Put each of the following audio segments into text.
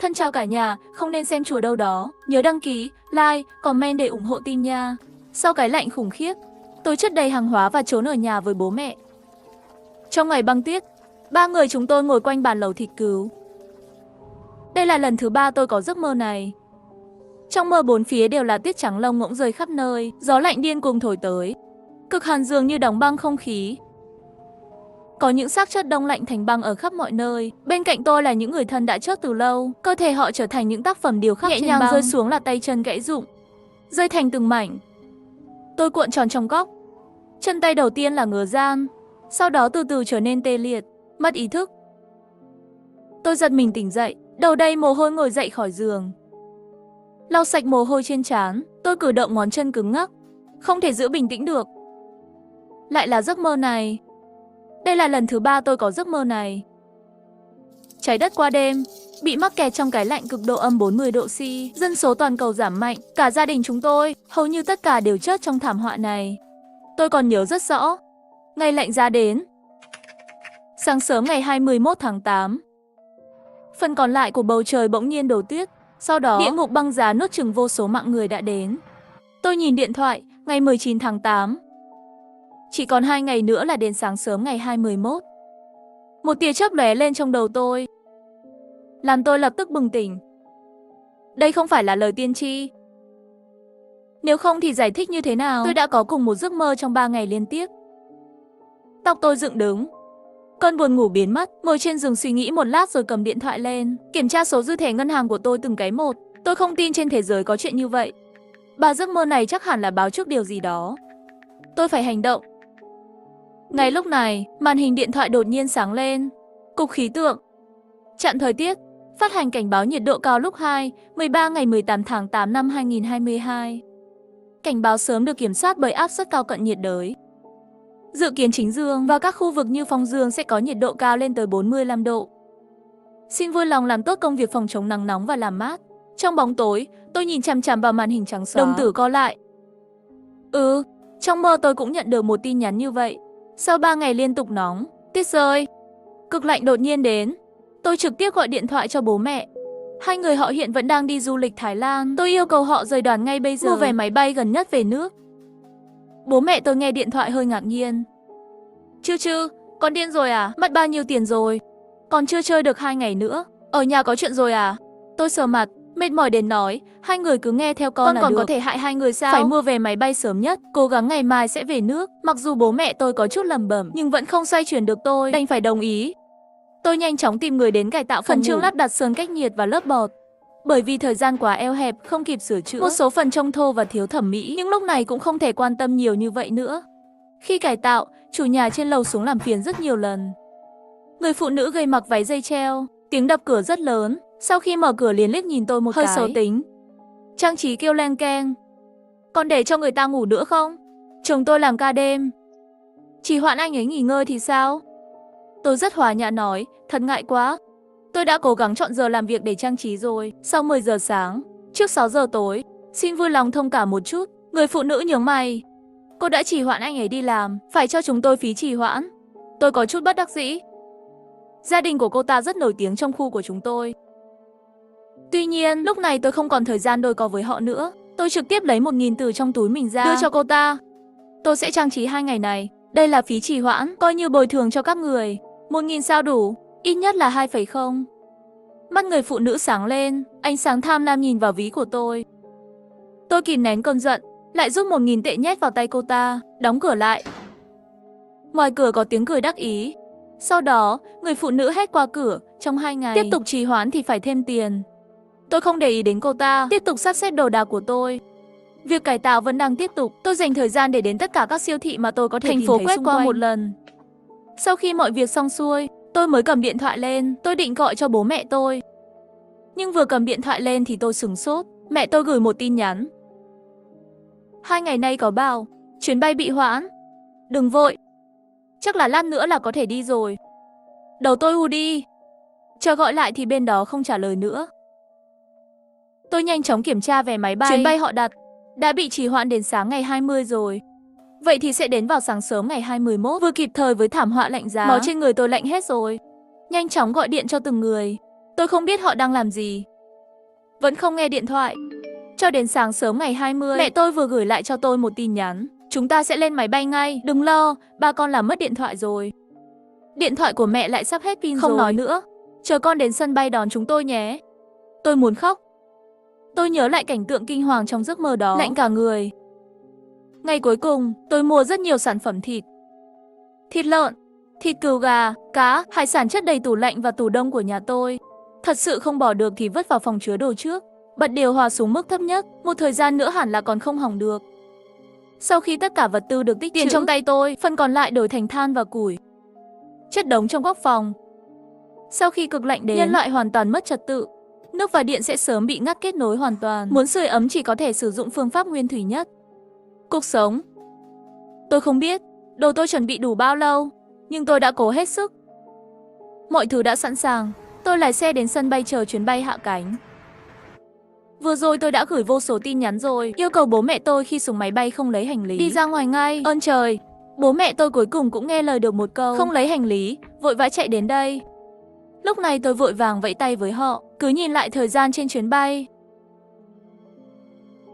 Thân chào cả nhà, không nên xem chùa đâu đó. Nhớ đăng ký, like, comment để ủng hộ team nha. Sau cái lạnh khủng khiếp, tôi chất đầy hàng hóa và trốn ở nhà với bố mẹ. Trong ngày băng tuyết, ba người chúng tôi ngồi quanh bàn lẩu thịt cứu. Đây là lần thứ 3 tôi có giấc mơ này. Trong mơ bốn phía đều là tuyết trắng lông ngỗng rơi khắp nơi, gió lạnh điên cuồng thổi tới. Cực hàn dường như đóng băng không khí. Có những xác chất đông lạnh thành băng ở khắp mọi nơi. Bên cạnh tôi là những người thân đã chết từ lâu. Cơ thể họ trở thành những tác phẩm điêu khắc nhẹ nhàng rơi xuống là tay chân gãy rụng, rơi thành từng mảnh. Tôi cuộn tròn trong góc. Chân tay đầu tiên là ngứa ran, sau đó từ từ trở nên tê liệt, mất ý thức. Tôi giật mình tỉnh dậy, đầu đầy mồ hôi ngồi dậy khỏi giường. Lau sạch mồ hôi trên trán, tôi cử động ngón chân cứng ngắc, không thể giữ bình tĩnh được. Lại là giấc mơ này. Đây là lần thứ 3 tôi có giấc mơ này. Trái đất qua đêm, bị mắc kẹt trong cái lạnh cực độ âm 40 độ C, dân số toàn cầu giảm mạnh, cả gia đình chúng tôi, hầu như tất cả đều chết trong thảm họa này. Tôi còn nhớ rất rõ, ngày lạnh giá đến. Sáng sớm ngày 21 tháng 8, phần còn lại của bầu trời bỗng nhiên đổ tuyết, sau đó địa ngục băng giá nuốt chửng vô số mạng người đã đến. Tôi nhìn điện thoại, ngày 19 tháng 8. Chỉ còn 2 ngày nữa là đến sáng sớm ngày 21. Một tia chớp lóe lên trong đầu tôi, làm tôi lập tức bừng tỉnh. Đây không phải là lời tiên tri. Nếu không thì giải thích như thế nào tôi đã có cùng một giấc mơ trong 3 ngày liên tiếp. Tóc tôi dựng đứng. Cơn buồn ngủ biến mất, ngồi trên giường suy nghĩ một lát rồi cầm điện thoại lên, kiểm tra số dư thẻ ngân hàng của tôi từng cái một. Tôi không tin trên thế giới có chuyện như vậy. 3 giấc mơ này chắc hẳn là báo trước điều gì đó. Tôi phải hành động. Ngay lúc này, màn hình điện thoại đột nhiên sáng lên. Cục khí tượng, trạm thời tiết, phát hành cảnh báo nhiệt độ cao lúc 13 ngày 18 tháng 8 năm 2022. Cảnh báo sớm được kiểm soát bởi áp suất cao cận nhiệt đới. Dự kiến chính dương và các khu vực như Phong Dương sẽ có nhiệt độ cao lên tới 45 độ. Xin vui lòng làm tốt công việc phòng chống nắng nóng và làm mát. Trong bóng tối, tôi nhìn chằm chằm vào màn hình trắng xóa. Đồng tử co lại. Trong mơ tôi cũng nhận được một tin nhắn như vậy. Sau 3 ngày liên tục nóng, tuyết rơi, cực lạnh đột nhiên đến. Tôi trực tiếp gọi điện thoại cho bố mẹ. Hai người họ hiện vẫn đang đi du lịch Thái Lan. Tôi yêu cầu họ rời đoàn ngay bây giờ, mua vé máy bay gần nhất về nước. Bố mẹ tôi nghe điện thoại hơi ngạc nhiên. Chứ, con điên rồi à? Mất bao nhiêu tiền rồi? Còn chưa chơi được 2 ngày nữa. Ở nhà có chuyện rồi à? Tôi sờ mặt, mệt mỏi đến nói, hai người cứ nghe theo con là còn được. có thể hại hai người sao? Phải mua vé máy bay sớm nhất, cố gắng ngày mai sẽ về nước. Mặc dù bố mẹ tôi có chút lẩm bẩm, nhưng vẫn không xoay chuyển được tôi, đành phải đồng ý. Tôi nhanh chóng tìm người đến cải tạo phần chương lắp đặt sơn cách nhiệt và lớp bọt. Bởi vì thời gian quá eo hẹp, không kịp sửa chữa. Một số phần trông thô và thiếu thẩm mỹ, nhưng lúc này cũng không thể quan tâm nhiều như vậy nữa. Khi cải tạo, chủ nhà trên lầu xuống làm phiền rất nhiều lần. Người phụ nữ gầy mặc váy dây treo, tiếng đập cửa rất lớn. Sau khi mở cửa liền liếc nhìn tôi một Hơi cái. xấu tính. Trang trí kêu len keng. Còn để cho người ta ngủ nữa không? Chồng tôi làm ca đêm. Chỉ hoãn anh ấy nghỉ ngơi thì sao? Tôi rất hòa nhã nói, thật ngại quá. Tôi đã cố gắng chọn giờ làm việc để trang trí rồi. Sau 10 giờ sáng, trước 6 giờ tối, xin vui lòng thông cảm một chút. Người phụ nữ nhướng mày. Cô đã trì hoãn anh ấy đi làm, phải cho chúng tôi phí trì hoãn. Tôi có chút bất đắc dĩ. Gia đình của cô ta rất nổi tiếng trong khu của chúng tôi. Tuy nhiên, lúc này tôi không còn thời gian đôi co với họ nữa. Tôi trực tiếp lấy 1.000 từ trong túi mình ra, đưa cho cô ta. Tôi sẽ trang trí 2 ngày này. Đây là phí trì hoãn, coi như bồi thường cho các người. 1.000 sao đủ? Ít nhất là 2,0. Mắt người phụ nữ sáng lên, ánh sáng tham lam nhìn vào ví của tôi. Tôi kìm nén cơn giận, lại rút 1.000 tệ nhét vào tay cô ta, đóng cửa lại. Ngoài cửa có tiếng cười đắc ý. Sau đó, người phụ nữ hét qua cửa, trong 2 ngày tiếp tục trì hoãn thì phải thêm tiền. Tôi không để ý đến cô ta, tiếp tục sắp xếp đồ đạc của tôi. Việc cải tạo vẫn đang tiếp tục. Tôi dành thời gian để đến tất cả các siêu thị mà tôi có thể tìm thấy xung quanh. Một lần. Sau khi mọi việc xong xuôi, tôi mới cầm điện thoại lên. Tôi định gọi cho bố mẹ tôi. Nhưng vừa cầm điện thoại lên thì tôi sửng sốt. Mẹ tôi gửi một tin nhắn. 2 ngày nay có bảo chuyến bay bị hoãn. Đừng vội. Chắc là lát nữa là có thể đi rồi. Đầu tôi hù đi. Chờ gọi lại thì bên đó không trả lời nữa. Tôi nhanh chóng kiểm tra vé máy bay. Chuyến bay họ đặt đã bị trì hoãn đến sáng ngày 20 rồi. Vậy thì sẽ đến vào sáng sớm ngày 21, vừa kịp thời với thảm họa lạnh giá. Máu trên người tôi lạnh hết rồi. Nhanh chóng gọi điện cho từng người. Tôi không biết họ đang làm gì. vẫn không nghe điện thoại. Cho đến sáng sớm ngày 20, mẹ tôi vừa gửi lại cho tôi một tin nhắn. Chúng ta sẽ lên máy bay ngay, đừng lo, ba con làm mất điện thoại rồi. Điện thoại của mẹ lại sắp hết pin rồi. Không nói nữa, chờ con đến sân bay đón chúng tôi nhé. Tôi muốn khóc. Tôi nhớ lại cảnh tượng kinh hoàng trong giấc mơ đó, lạnh cả người. Ngày cuối cùng, tôi mua rất nhiều sản phẩm thịt. Thịt lợn, thịt cừu gà, cá, hải sản chất đầy tủ lạnh và tủ đông của nhà tôi. Thật sự không bỏ được thì vứt vào phòng chứa đồ trước. Bật điều hòa xuống mức thấp nhất, một thời gian nữa hẳn là còn không hỏng được. Sau khi tất cả vật tư được tích trữ trong tay tôi, phần còn lại đổi thành than và củi. Chất đống trong góc phòng. Sau khi cực lạnh đến, nhân loại hoàn toàn mất trật tự. Nước và điện sẽ sớm bị ngắt kết nối hoàn toàn. Muốn sưởi ấm chỉ có thể sử dụng phương pháp nguyên thủy nhất. Cuộc sống. Tôi không biết đồ tôi chuẩn bị đủ bao lâu, nhưng tôi đã cố hết sức. Mọi thứ đã sẵn sàng. Tôi lái xe đến sân bay chờ chuyến bay hạ cánh. Vừa rồi tôi đã gửi vô số tin nhắn rồi, yêu cầu bố mẹ tôi khi xuống máy bay không lấy hành lý, đi ra ngoài ngay. Ơn trời, bố mẹ tôi cuối cùng cũng nghe lời được một câu, không lấy hành lý, vội vã chạy đến đây. Lúc này tôi vội vàng vẫy tay với họ, cứ nhìn lại thời gian trên chuyến bay.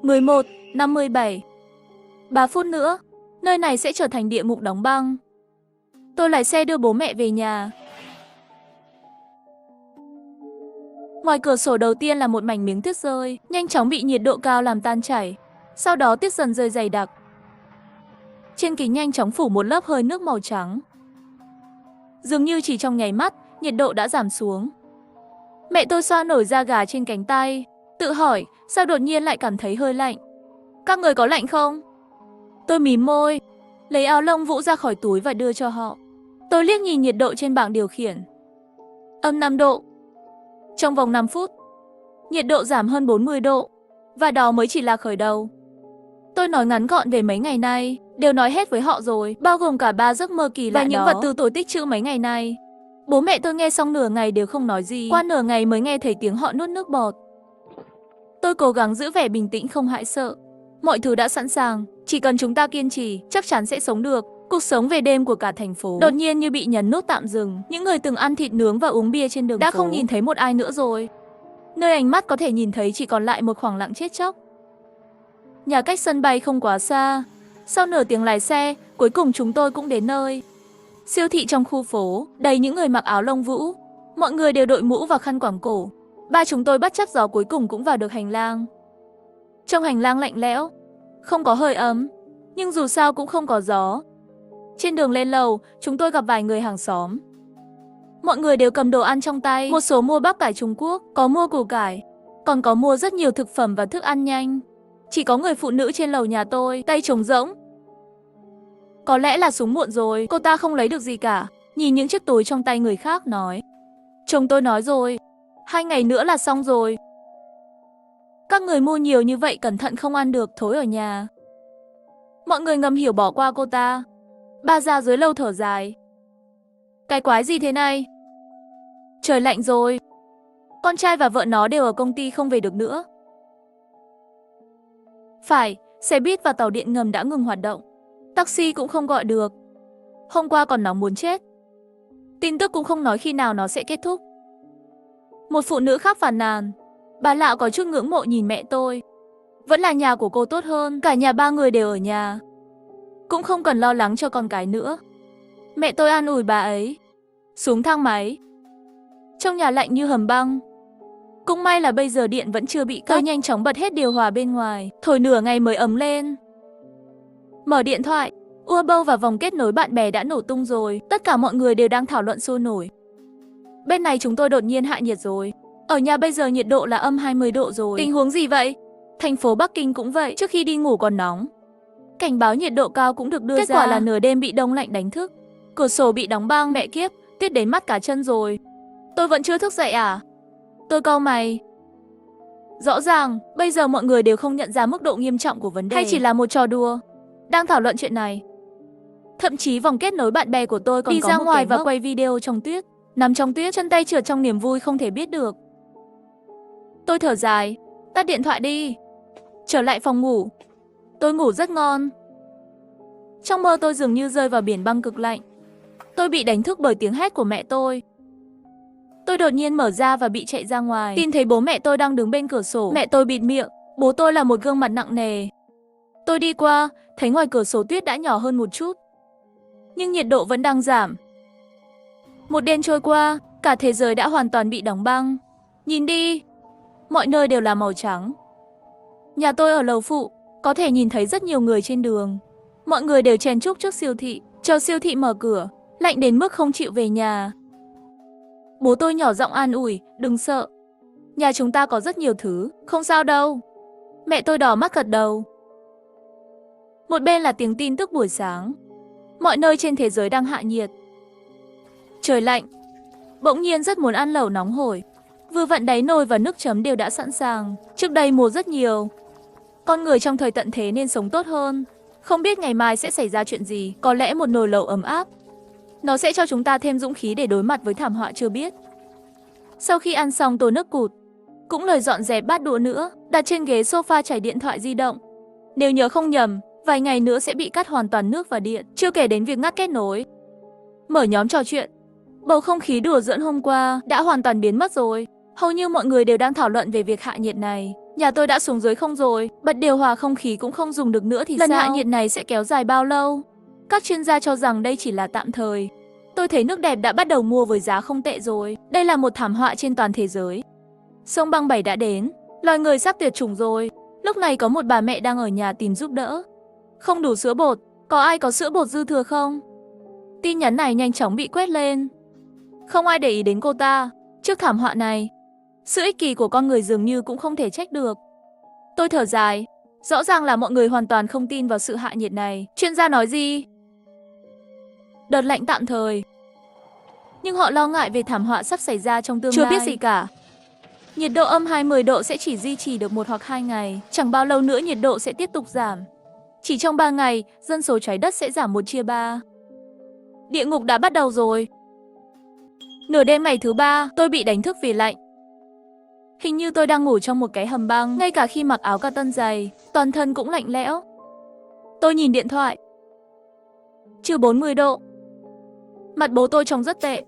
11:57. 3 phút nữa, nơi này sẽ trở thành địa ngục đóng băng. Tôi lái xe đưa bố mẹ về nhà. Ngoài cửa sổ đầu tiên là một mảnh miếng tuyết rơi, nhanh chóng bị nhiệt độ cao làm tan chảy. Sau đó tuyết dần rơi dày đặc. Trên kính nhanh chóng phủ một lớp hơi nước màu trắng. Dường như chỉ trong nháy mắt, nhiệt độ đã giảm xuống. Mẹ tôi xoa nổi da gà trên cánh tay, tự hỏi sao đột nhiên lại cảm thấy hơi lạnh. Các người có lạnh không? Tôi mím môi, lấy áo lông vũ ra khỏi túi và đưa cho họ. Tôi liếc nhìn nhiệt độ trên bảng điều khiển. -5 độ. Trong vòng 5 phút, nhiệt độ giảm hơn 40 độ, và đó mới chỉ là khởi đầu. Tôi nói ngắn gọn về mấy ngày nay, đều nói hết với họ rồi, bao gồm cả 3 giấc mơ kỳ lạ và những vật tư tôi tích trữ mấy ngày nay. Bố mẹ tôi nghe xong nửa ngày đều không nói gì, qua nửa ngày mới nghe thấy tiếng họ nuốt nước bọt. Tôi cố gắng giữ vẻ bình tĩnh không hãi sợ. Mọi thứ đã sẵn sàng, chỉ cần chúng ta kiên trì, chắc chắn sẽ sống được. Cuộc sống về đêm của cả thành phố đột nhiên như bị nhấn nút tạm dừng. Những người từng ăn thịt nướng và uống bia trên đường đã không nhìn thấy một ai nữa rồi. Nơi ánh mắt có thể nhìn thấy chỉ còn lại một khoảng lặng chết chóc. Nhà cách sân bay không quá xa. Sau nửa tiếng lái xe, cuối cùng chúng tôi cũng đến nơi. Siêu thị trong khu phố, đầy những người mặc áo lông vũ. Mọi người đều đội mũ và khăn quàng cổ. Ba chúng tôi bất chấp gió cuối cùng cũng vào được hành lang. Trong hành lang lạnh lẽo, không có hơi ấm, nhưng dù sao cũng không có gió. Trên đường lên lầu, chúng tôi gặp vài người hàng xóm. Mọi người đều cầm đồ ăn trong tay, một số mua bắp cải Trung Quốc, có mua củ cải, còn có mua rất nhiều thực phẩm và thức ăn nhanh. Chỉ có người phụ nữ trên lầu nhà tôi, tay trống rỗng. Có lẽ là xuống muộn rồi, cô ta không lấy được gì cả. Nhìn những chiếc túi trong tay người khác nói. Chồng tôi nói rồi, 2 ngày nữa là xong rồi. Các người mua nhiều như vậy cẩn thận không ăn được thối ở nhà. Mọi người ngầm hiểu bỏ qua cô ta. Bà già dưới lầu thở dài. Cái quái gì thế này? Trời lạnh rồi. Con trai và vợ nó đều ở công ty không về được nữa. Phải, xe buýt và tàu điện ngầm đã ngừng hoạt động. Taxi cũng không gọi được. Hôm qua còn nóng muốn chết. Tin tức cũng không nói khi nào nó sẽ kết thúc. Một phụ nữ khác phàn nàn. Bà lão có chút ngưỡng mộ nhìn mẹ tôi. Vẫn là nhà của cô tốt hơn, cả nhà 3 người đều ở nhà. Cũng không cần lo lắng cho con cái nữa. Mẹ tôi an ủi bà ấy. Xuống thang máy. Trong nhà lạnh như hầm băng. Cũng may là bây giờ điện vẫn chưa bị cắt. Tôi nhanh chóng bật hết điều hòa bên ngoài, thổi nửa ngày mới ấm lên. Mở điện thoại, Weibo và vòng kết nối bạn bè đã nổ tung rồi. Tất cả mọi người đều đang thảo luận sôi nổi. Bên này chúng tôi đột nhiên hạ nhiệt rồi. Ở nhà bây giờ nhiệt độ là -20 độ rồi. Tình huống gì vậy? Thành phố Bắc Kinh cũng vậy, trước khi đi ngủ còn nóng. Cảnh báo nhiệt độ cao cũng được đưa ra. Kết quả là nửa đêm bị đông lạnh đánh thức. Cửa sổ bị đóng băng, mẹ kiếp, tuyết đến mắt cả chân rồi. Tôi vẫn chưa thức dậy à? Tôi cau mày. Rõ ràng, bây giờ mọi người đều không nhận ra mức độ nghiêm trọng của vấn đề. Hay chỉ là một trò đùa? Đang thảo luận chuyện này. Thậm chí vòng kết nối bạn bè của tôi còn đi ra ngoài và quay video trong tuyết. Nằm trong tuyết, chân tay trượt trong niềm vui không thể biết được. Tôi thở dài, tắt điện thoại đi. Trở lại phòng ngủ. Tôi ngủ rất ngon. Trong mơ tôi dường như rơi vào biển băng cực lạnh. Tôi bị đánh thức bởi tiếng hét của mẹ tôi. Tôi đột nhiên mở ra và bị chạy ra ngoài. Tin thấy bố mẹ tôi đang đứng bên cửa sổ. Mẹ tôi bịt miệng, bố tôi là một gương mặt nặng nề. Tôi đi qua, thấy ngoài cửa sổ tuyết đã nhỏ hơn một chút, nhưng nhiệt độ vẫn đang giảm. Một đêm trôi qua, cả thế giới đã hoàn toàn bị đóng băng. Nhìn đi, mọi nơi đều là màu trắng. Nhà tôi ở lầu phụ, có thể nhìn thấy rất nhiều người trên đường. Mọi người đều chen chúc trước siêu thị, chờ siêu thị mở cửa, lạnh đến mức không chịu về nhà. Bố tôi nhỏ giọng an ủi, đừng sợ. Nhà chúng ta có rất nhiều thứ, không sao đâu. Mẹ tôi đỏ mắt gật đầu. Một bên là tiếng tin tức buổi sáng. Mọi nơi trên thế giới đang hạ nhiệt. Trời lạnh. Bỗng nhiên rất muốn ăn lẩu nóng hổi. Vừa vặn đáy nồi và nước chấm đều đã sẵn sàng. Trước đây mua rất nhiều. Con người trong thời tận thế nên sống tốt hơn. Không biết ngày mai sẽ xảy ra chuyện gì. Có lẽ một nồi lẩu ấm áp, nó sẽ cho chúng ta thêm dũng khí để đối mặt với thảm họa chưa biết. Sau khi ăn xong tô nước cụt, cũng lời dọn dẹp bát đũa nữa, đặt trên ghế sofa trải điện thoại di động. Nếu nhớ không nhầm, vài ngày nữa sẽ bị cắt hoàn toàn nước và điện, chưa kể đến việc ngắt kết nối. Mở nhóm trò chuyện, bầu không khí đùa giỡn hôm qua đã hoàn toàn biến mất rồi. Hầu như mọi người đều đang thảo luận về việc hạ nhiệt này. Nhà tôi đã xuống dưới không rồi, bật điều hòa không khí cũng không dùng được nữa thì lần hạ nhiệt này sẽ kéo dài bao lâu? Các chuyên gia cho rằng đây chỉ là tạm thời. Tôi thấy nước đẹp đã bắt đầu mua với giá không tệ rồi. Đây là một thảm họa trên toàn thế giới. Sông băng 7 đã đến, loài người sắp tuyệt chủng rồi. Lúc này có một bà mẹ đang ở nhà tìm giúp đỡ. Không đủ sữa bột, có ai có sữa bột dư thừa không? Tin nhắn này nhanh chóng bị quét lên. Không ai để ý đến cô ta. Trước thảm họa này, sự ích kỷ của con người dường như cũng không thể trách được. Tôi thở dài. Rõ ràng là mọi người hoàn toàn không tin vào sự hạ nhiệt này. Chuyên gia nói gì? Đợt lạnh tạm thời. Nhưng họ lo ngại về thảm họa sắp xảy ra trong tương lai. Chưa biết gì cả. Nhiệt độ âm 20 độ sẽ chỉ duy trì được 1 hoặc 2 ngày. Chẳng bao lâu nữa nhiệt độ sẽ tiếp tục giảm. Chỉ trong 3 ngày, dân số trái đất sẽ giảm 1/3. Địa ngục đã bắt đầu rồi. Nửa đêm ngày thứ 3, tôi bị đánh thức vì lạnh. Hình như tôi đang ngủ trong một cái hầm băng, ngay cả khi mặc áo cotton dày, toàn thân cũng lạnh lẽo. Tôi nhìn điện thoại. Trừ 40 độ. Mặt bố tôi trông rất tệ.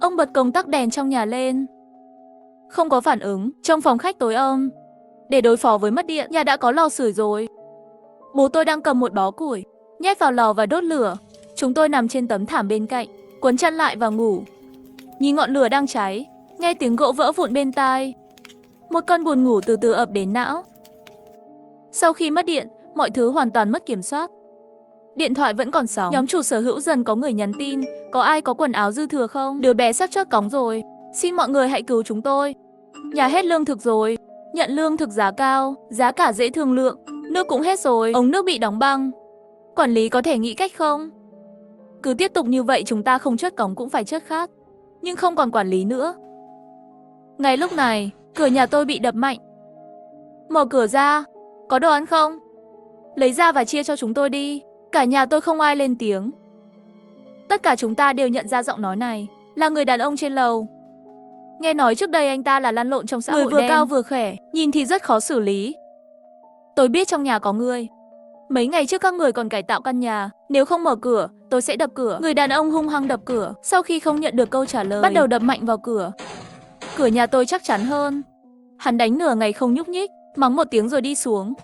Ông bật công tắc đèn trong nhà lên. Không có phản ứng, trong phòng khách tối om. Để đối phó với mất điện, nhà đã có lò sưởi rồi. Bố tôi đang cầm một bó củi, nhét vào lò và đốt lửa. Chúng tôi nằm trên tấm thảm bên cạnh, quấn chăn lại và ngủ. Nhìn ngọn lửa đang cháy, nghe tiếng gỗ vỡ vụn bên tai. Một cơn buồn ngủ từ từ ập đến não. Sau khi mất điện, mọi thứ hoàn toàn mất kiểm soát. Điện thoại vẫn còn sóng. Nhóm chủ sở hữu dần có người nhắn tin. Có ai có quần áo dư thừa không? Đứa bé sắp chót cóng rồi. Xin mọi người hãy cứu chúng tôi. Nhà hết lương thực rồi. Nhận lương thực giá cao, giá cả dễ thương lượng. Nước cũng hết rồi, ống nước bị đóng băng. Quản lý có thể nghĩ cách không? Cứ tiếp tục như vậy chúng ta không chót cóng cũng phải chót khát. Nhưng không còn quản lý nữa. Ngay lúc này, cửa nhà tôi bị đập mạnh. Mở cửa ra. Có đồ ăn không? Lấy ra và chia cho chúng tôi đi. Cả nhà tôi không ai lên tiếng. Tất cả chúng ta đều nhận ra giọng nói này. Là người đàn ông trên lầu. Nghe nói trước đây anh ta là lăn lộn trong xã hội đen. Người vừa cao vừa khỏe, nhìn thì rất khó xử lý. Tôi biết trong nhà có người. Mấy ngày trước các người còn cải tạo căn nhà. Nếu không mở cửa, tôi sẽ đập cửa. Người đàn ông hung hăng đập cửa. Sau khi không nhận được câu trả lời, bắt đầu đập mạnh vào cửa. Cửa nhà tôi chắc chắn hơn. Hắn đánh nửa ngày không nhúc nhích, mắng một tiếng rồi đi xuống.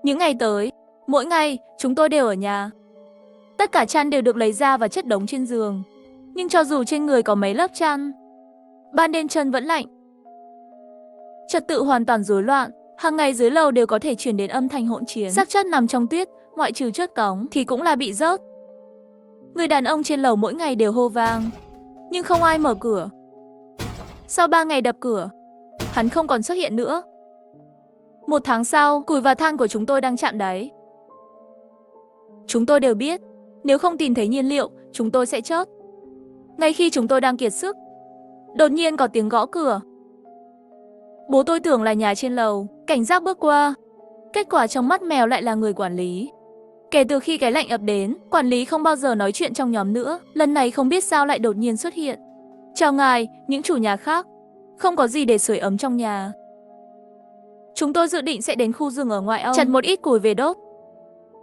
Những ngày tới, mỗi ngày chúng tôi đều ở nhà. Tất cả chăn đều được lấy ra và chất đống trên giường. Nhưng cho dù trên người có mấy lớp chăn, ban đêm chân vẫn lạnh. Trật tự hoàn toàn rối loạn. Hàng ngày dưới lầu đều có thể chuyển đến âm thanh hỗn chiến. Xác chất nằm trong tuyết, ngoại trừ chớt cóng thì cũng là bị rớt. Người đàn ông trên lầu mỗi ngày đều hô vang, nhưng không ai mở cửa. Sau 3 ngày đập cửa, hắn không còn xuất hiện nữa. 1 tháng sau, củi và than của chúng tôi đang chạm đáy. Chúng tôi đều biết, nếu không tìm thấy nhiên liệu, chúng tôi sẽ chết. Ngay khi chúng tôi đang kiệt sức, đột nhiên có tiếng gõ cửa. Bố tôi tưởng là nhà trên lầu, cảnh giác bước qua. Kết quả trong mắt mèo lại là người quản lý. Kể từ khi cái lạnh ập đến, quản lý không bao giờ nói chuyện trong nhóm nữa. Lần này không biết sao lại đột nhiên xuất hiện. Chào ngài, những chủ nhà khác. Không có gì để sưởi ấm trong nhà. Chúng tôi dự định sẽ đến khu rừng ở ngoại ô, chặt một ít củi về đốt.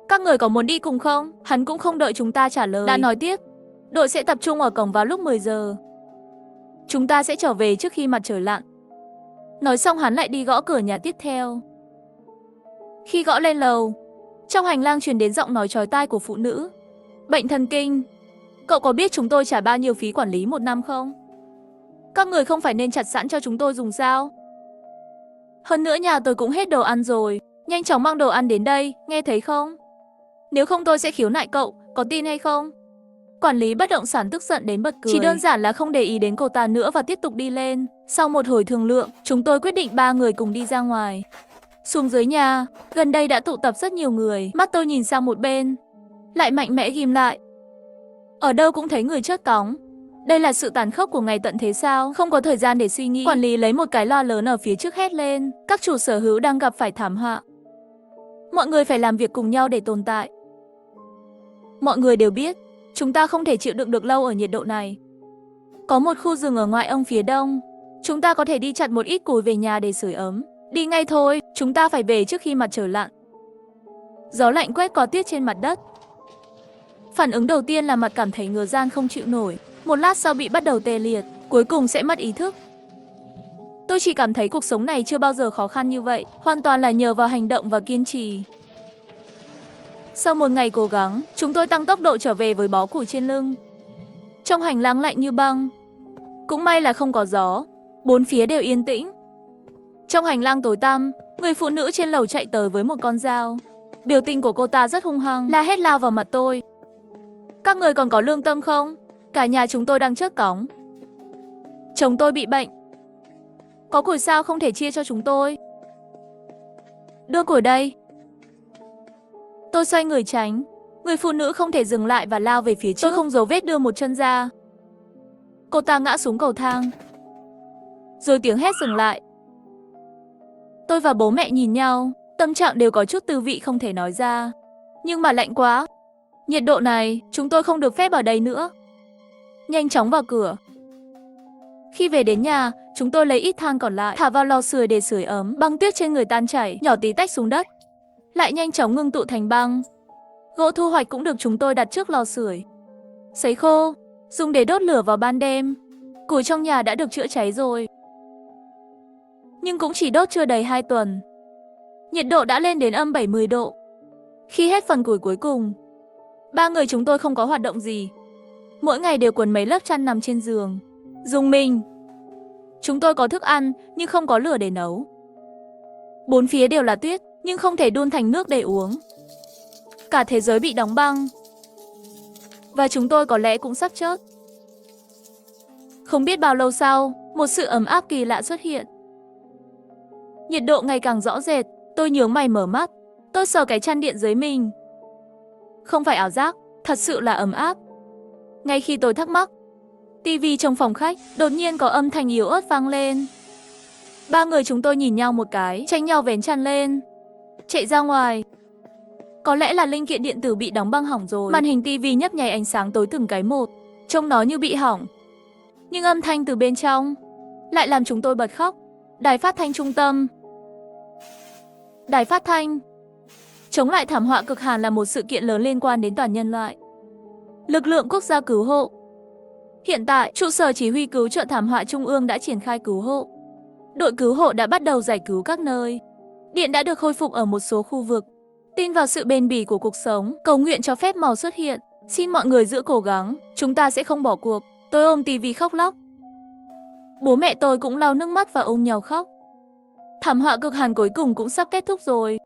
Các người có muốn đi cùng không? Hắn cũng không đợi chúng ta trả lời, đã nói tiếp. Đội sẽ tập trung ở cổng vào lúc 10 giờ. Chúng ta sẽ trở về trước khi mặt trời lặn. Nói xong hắn lại đi gõ cửa nhà tiếp theo. Khi gõ lên lầu, trong hành lang truyền đến giọng nói chói tai của phụ nữ. Bệnh thần kinh. Cậu có biết chúng tôi trả bao nhiêu phí quản lý 1 năm không? Các người không phải nên chặt sẵn cho chúng tôi dùng sao? Hơn nữa nhà tôi cũng hết đồ ăn rồi. Nhanh chóng mang đồ ăn đến đây, nghe thấy không? Nếu không tôi sẽ khiếu nại cậu, có tin hay không? Quản lý bất động sản tức giận đến bật cười. Chỉ đơn giản là không để ý đến cô ta nữa và tiếp tục đi lên. Sau một hồi thương lượng, chúng tôi quyết định 3 người cùng đi ra ngoài. Xuống dưới nhà, gần đây đã tụ tập rất nhiều người. Mắt tôi nhìn sang một bên, lại mạnh mẽ ghim lại. Ở đâu cũng thấy người chớt cóng. Đây là sự tàn khốc của ngày tận thế sao? Không có thời gian để suy nghĩ. Quản lý lấy một cái loa lớn ở phía trước hét lên. Các chủ sở hữu đang gặp phải thảm họa. Mọi người phải làm việc cùng nhau để tồn tại. Mọi người đều biết, chúng ta không thể chịu đựng được lâu ở nhiệt độ này. Có một khu rừng ở ngoại ông phía đông. Chúng ta có thể đi chặt một ít củi về nhà để sưởi ấm. Đi ngay thôi, chúng ta phải về trước khi mặt trời lặn. Gió lạnh quét có tuyết trên mặt đất. Phản ứng đầu tiên là mặt cảm thấy ngứa ran không chịu nổi. Một lát sau bị bắt đầu tê liệt, cuối cùng sẽ mất ý thức. Tôi chỉ cảm thấy cuộc sống này chưa bao giờ khó khăn như vậy, hoàn toàn là nhờ vào hành động và kiên trì. Sau một ngày cố gắng, chúng tôi tăng tốc độ trở về với bó củi trên lưng. Trong hành lang lạnh như băng. Cũng may là không có gió, bốn phía đều yên tĩnh. Trong hành lang tối tăm, người phụ nữ trên lầu chạy tới với một con dao. Biểu tình của cô ta rất hung hăng, la hét lao vào mặt tôi. Các người còn có lương tâm không? Cả nhà chúng tôi đang chớt cóng. Chồng tôi bị bệnh. Có củi sao không thể chia cho chúng tôi? Đưa củi đây. Tôi xoay người tránh. Người phụ nữ không thể dừng lại và lao về phía trước. Tôi không giấu vết đưa một chân ra. Cô ta ngã xuống cầu thang. Rồi tiếng hét dừng lại. Tôi và bố mẹ nhìn nhau, tâm trạng đều có chút tư vị không thể nói ra. Nhưng mà lạnh quá. Nhiệt độ này, chúng tôi không được phép ở đây nữa. Nhanh chóng vào cửa. Khi về đến nhà, chúng tôi lấy ít than còn lại, thả vào lò sưởi để sưởi ấm. Băng tuyết trên người tan chảy, nhỏ tí tách xuống đất. Lại nhanh chóng ngưng tụ thành băng. Gỗ thu hoạch cũng được chúng tôi đặt trước lò sưởi. Sấy khô, dùng để đốt lửa vào ban đêm. Củi trong nhà đã được chữa cháy rồi. Nhưng cũng chỉ đốt chưa đầy 2 tuần. Nhiệt độ đã lên đến âm 70 độ. Khi hết phần củi cuối cùng, 3 người chúng tôi không có hoạt động gì. Mỗi ngày đều quấn mấy lớp chăn nằm trên giường. Dùng mình. Chúng tôi có thức ăn, nhưng không có lửa để nấu. Bốn phía đều là tuyết, nhưng không thể đun thành nước để uống. Cả thế giới bị đóng băng. Và chúng tôi có lẽ cũng sắp chết. Không biết bao lâu sau, một sự ấm áp kỳ lạ xuất hiện. Nhiệt độ ngày càng rõ rệt, tôi nhướng mày mở mắt. Tôi sờ cái chăn điện dưới mình. Không phải ảo giác, thật sự là ấm áp. Ngay khi tôi thắc mắc, tivi trong phòng khách đột nhiên có âm thanh yếu ớt vang lên. 3 người chúng tôi nhìn nhau một cái, tranh nhau vén chăn lên, chạy ra ngoài. Có lẽ là linh kiện điện tử bị đóng băng hỏng rồi. Màn hình tivi nhấp nháy ánh sáng tối từng cái một, trông nó như bị hỏng. Nhưng âm thanh từ bên trong lại làm chúng tôi bật khóc. Đài phát thanh trung tâm. Đài phát thanh. Chống lại thảm họa cực hàn là một sự kiện lớn liên quan đến toàn nhân loại. Lực lượng quốc gia cứu hộ. Hiện tại, trụ sở chỉ huy cứu trợ thảm họa trung ương đã triển khai cứu hộ. Đội cứu hộ đã bắt đầu giải cứu các nơi. Điện đã được khôi phục ở một số khu vực. Tin vào sự bền bỉ của cuộc sống, cầu nguyện cho phép màu xuất hiện. Xin mọi người giữ cố gắng, chúng ta sẽ không bỏ cuộc. Tôi ôm tivi khóc lóc. Bố mẹ tôi cũng lau nước mắt và ôm nhau khóc. Thảm họa cực hàn cuối cùng cũng sắp kết thúc rồi.